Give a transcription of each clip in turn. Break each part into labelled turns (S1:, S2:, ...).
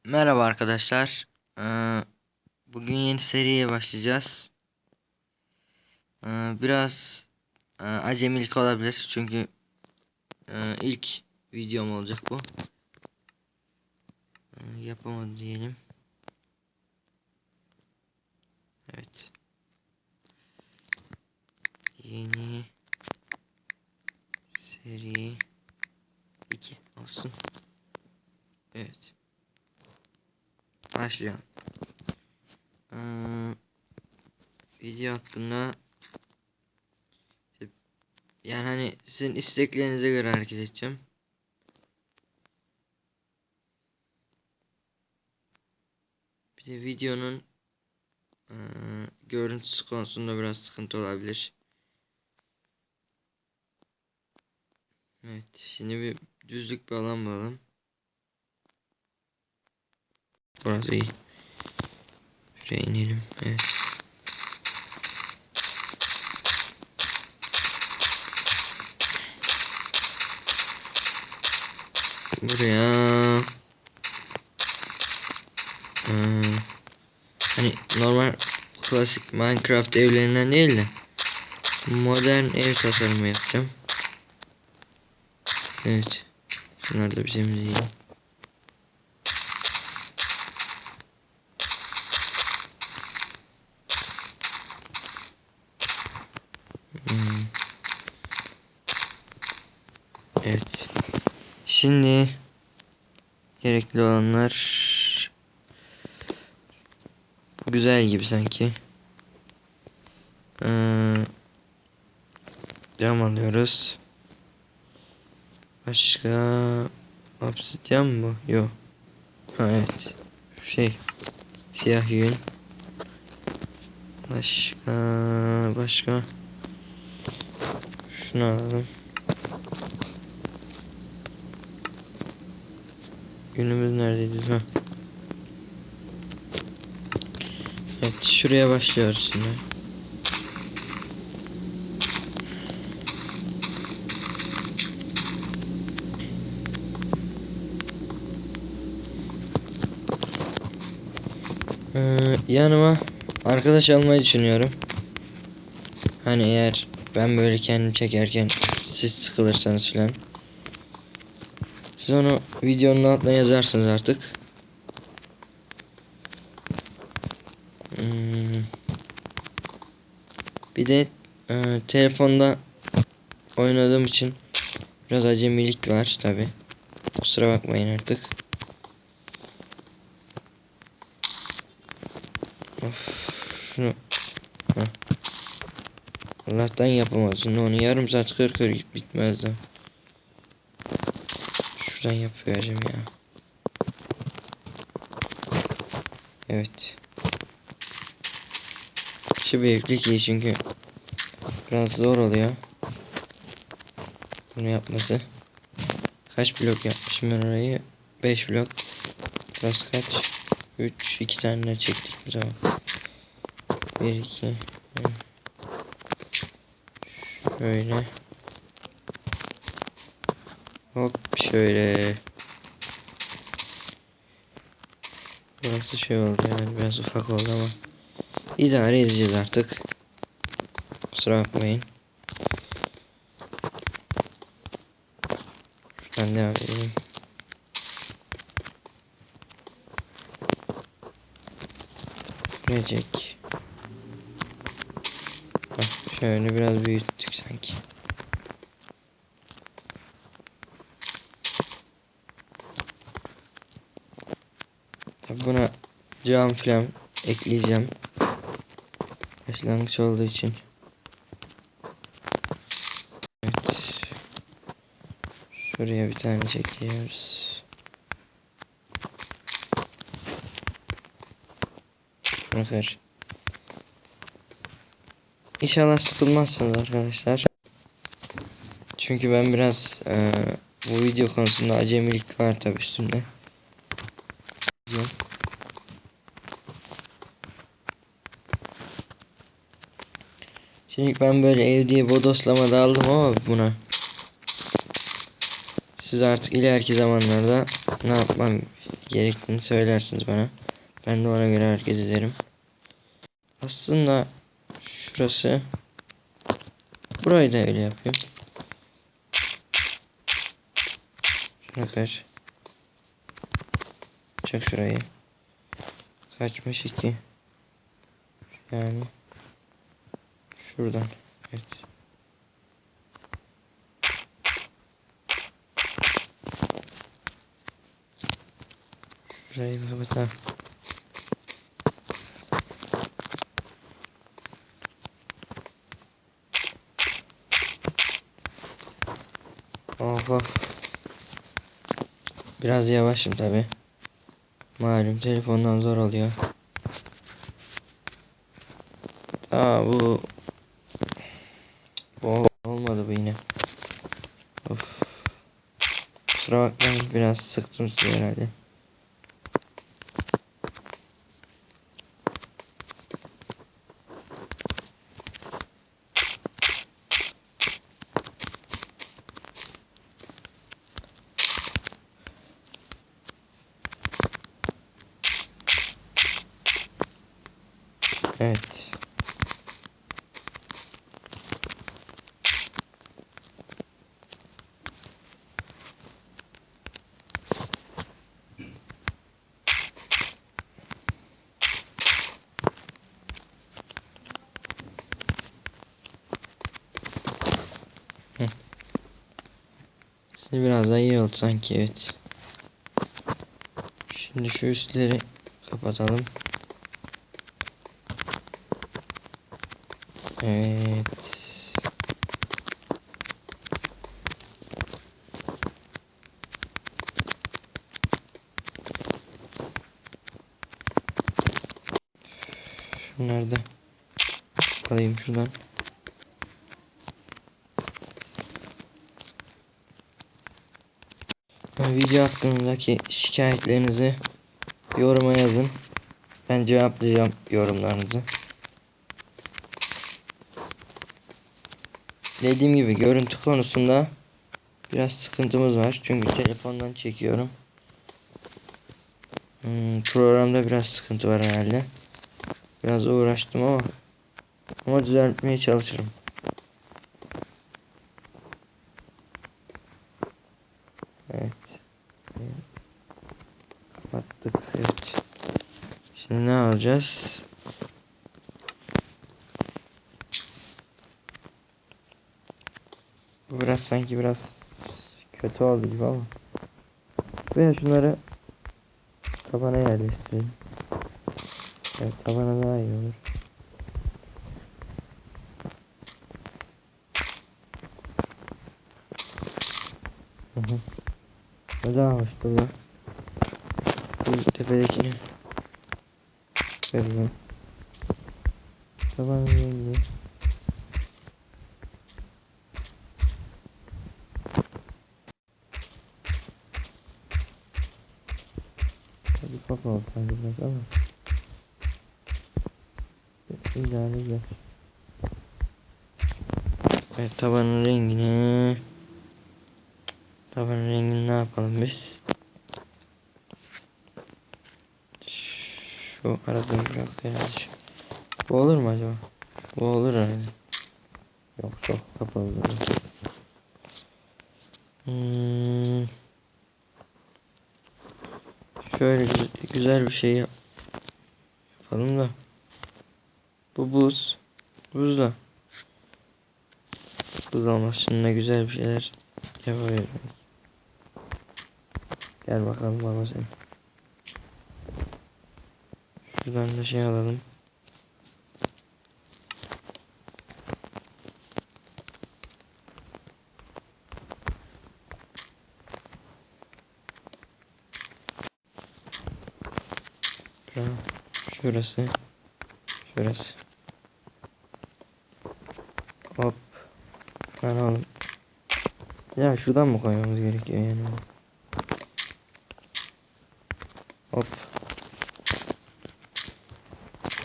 S1: Merhaba arkadaşlar. Bugün yeni seriye başlayacağız. Biraz acemilik olabilir çünkü ilk videom olacak bu. Yapamadım diyelim. Evet. Yeni seri 2 olsun. Evet. Başlayalım. Video hakkında yani hani sizin isteklerinize göre hareket edeceğim. Bir de videonun görüntüsü konusunda biraz sıkıntı olabilir. Evet, şimdi bir düzlük bir alan bulalım. Burası iyi. Şuraya inelim. Evet. Buraya hani normal klasik Minecraft evlerinden değil de modern ev tasarımı yapacağım. Evet. Şunlar da bizim değil. Evet. Şimdi gerekli olanlar güzel gibi sanki. Cam alıyoruz. Başka obsidyen mı? Yok. Ha evet. Siyah yün. Başka. Şunu alalım. Günümüz neredeydi? Ha. Evet, şuraya başlıyoruz şimdi. Yanıma arkadaş almayı düşünüyorum. Hani eğer ben böyle kendim çekerken siz sıkılırsanız filan. Siz onu videonun altına yazarsınız artık. Bir de telefonda oynadığım için biraz acemilik var tabi. Kusura bakmayın artık. Of, şunu. Heh. Allah'tan yapamazsın. Onu yarım saat kır bitmez de. Şuradan yapıvereceğim ya. Evet. Şu büyüklük iyi çünkü biraz zor oluyor bunu yapması. Kaç blok yapmışım ben orayı? 5 blok. Burası kaç? 3, 2 tane çektik bu zaman. 1, 2. Şöyle. Hop şöyle. Burası şey oldu yani biraz ufak oldu ama idare edeceğiz artık. Kusura bakmayın. Şuradan devam edelim. Gelecek. Şöyle biraz büyüttük sanki. Tabi buna cam falan ekleyeceğim. Başlangıç olduğu için. Evet. Şuraya bir tane çekiyoruz. Şunu kır. İnşallah sıkılmazsınız arkadaşlar. Çünkü ben biraz bu video konusunda acemilik var tabi üstümde. Şimdi ben böyle ev diye bodoslama daldım ama buna. Siz artık ileriki zamanlarda ne yapmam gerektiğini söylersiniz bana. Ben de ona göre hareket ederim. Aslında şurası, burayı da öyle yapayım. Şuna kaç. Çek şurayı. Kaçmış 2. Yani şuradan. Evet. Şurayı bir kapatalım. Oho. Biraz yavaşım tabi. Malum telefondan zor oluyor. Aa bu olmadı bu yine. Of. Kusura bakmayın, biraz sıktım sizi herhalde. Evet. Hı. Şimdi biraz daha iyi oldu sanki, evet. Şimdi şu üstleri kapatalım. Evet. Şunları da alayım şuradan. Video hakkındaki şikayetlerinizi yoruma yazın. Ben cevaplayacağım yorumlarınızı. Dediğim gibi görüntü konusunda biraz sıkıntımız var. Çünkü telefondan çekiyorum. Programda biraz sıkıntı var herhalde. Biraz uğraştım ama düzeltmeye çalışırım. Evet. Kapattık. Evet. Şimdi ne alacağız? Bu biraz sanki biraz kötü oldu gibi ama. Veya şunları tabana yerleştirelim. Evet, tabana daha iyi olur. Neden hoştur lan? Bu tepedekini veriyorum. Tabanın rengi. Tabii papa oldu sanki biraz ama idare eder. Evet, tabanın rengini ne yapalım biz? Şu aradığım biraz herhalde. Bu olur mu acaba? Bu olur herhalde. Yok, çok kapalı duruyor. Şöyle güzel bir şey yapalım da. Bu buz. Buzla. Buz olmaz. Şimdi güzel bir şeyler yapabiliriz. Gel bakalım baba sen. Şuradan da şey alalım. Şurası. Şurası. Hop. Lan oğlum. Ya şuradan mı koymamız gerekiyor yani? Hop.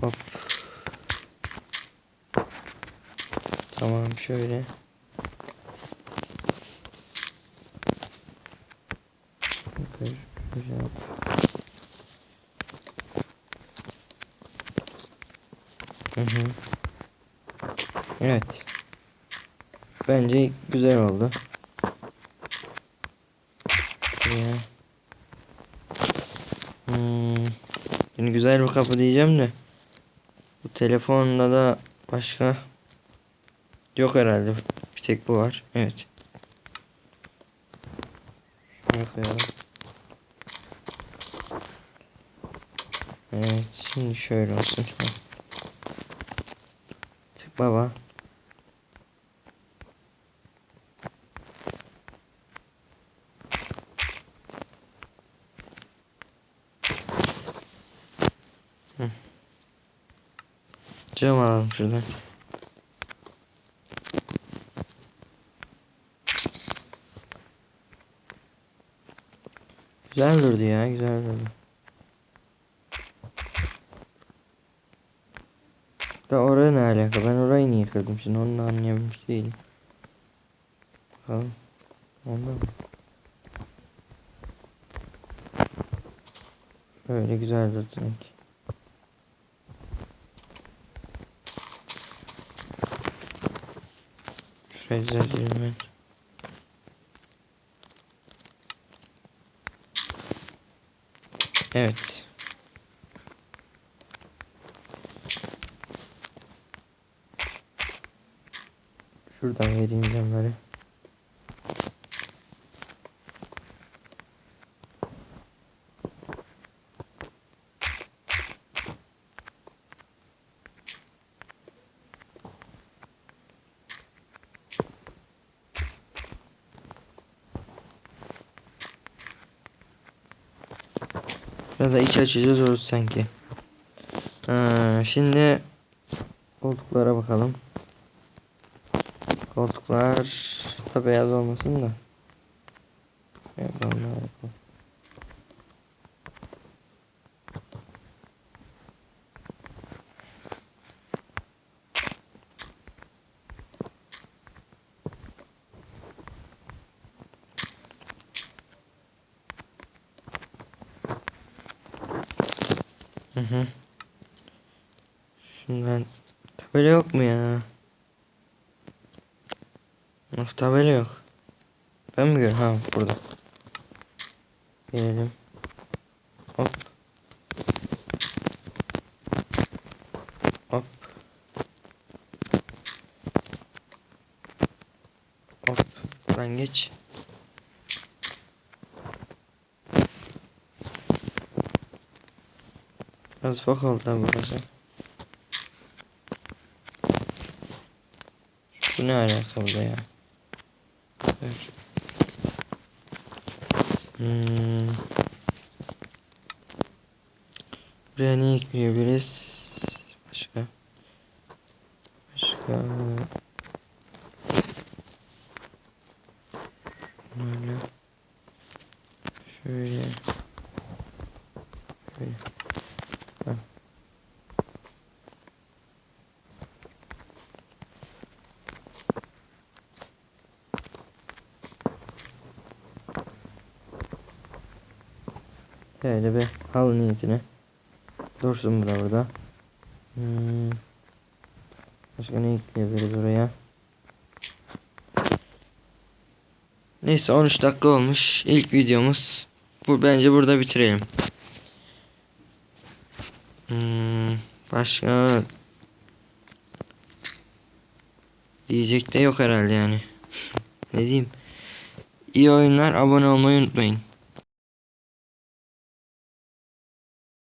S1: Hop. Tamam, şöyle. Güzel. Hı hı. Evet. Bence güzel oldu. Ya. Şimdi güzel bir kapı diyeceğim de. Bu telefonla da başka yok herhalde. Bir tek bu var. Evet. Şunu koyalım. Evet. Şimdi şöyle olsun. Tık baba. Hı. Cam alalım şuradan. Güzel durdu ya. Güzel durdu. Da oraya ne alaka? Ben orayı niye kırdım şimdi? Onu da anlayabilmiş değilim. Bakalım. Onda mı? Öyle güzel durdu sanki. Şuraya düzeltelim ben. Evet. Şuradan vereyim camları. Biraz da iç açıcı zor sanki. Şimdi koltuklara bakalım. Koltuklar da beyaz olmasın da. Evet, onlar yapalım. Hı hı. Şundan tabela yok mu ya? Of, tabela yok. Ben mi görüyorum? Ha, burada. Gelelim. Hop hop hop. Lan geç. Biraz ufak oldu lan burası. Bu ne alaka burada ya? Evet. Buraya ne ekleyebiliriz? Başka. Başka. Böyle. Şöyle. Şöyle. Heh. Şöyle bir halı niyetine. Dursun bu da burada. Başka ne ekleyebiliriz oraya? Neyse, 13 dakika olmuş. İlk videomuz. Bu, bence burada bitirelim. Başka diyecek de yok herhalde yani. Ne diyeyim? İyi oyunlar, abone olmayı unutmayın.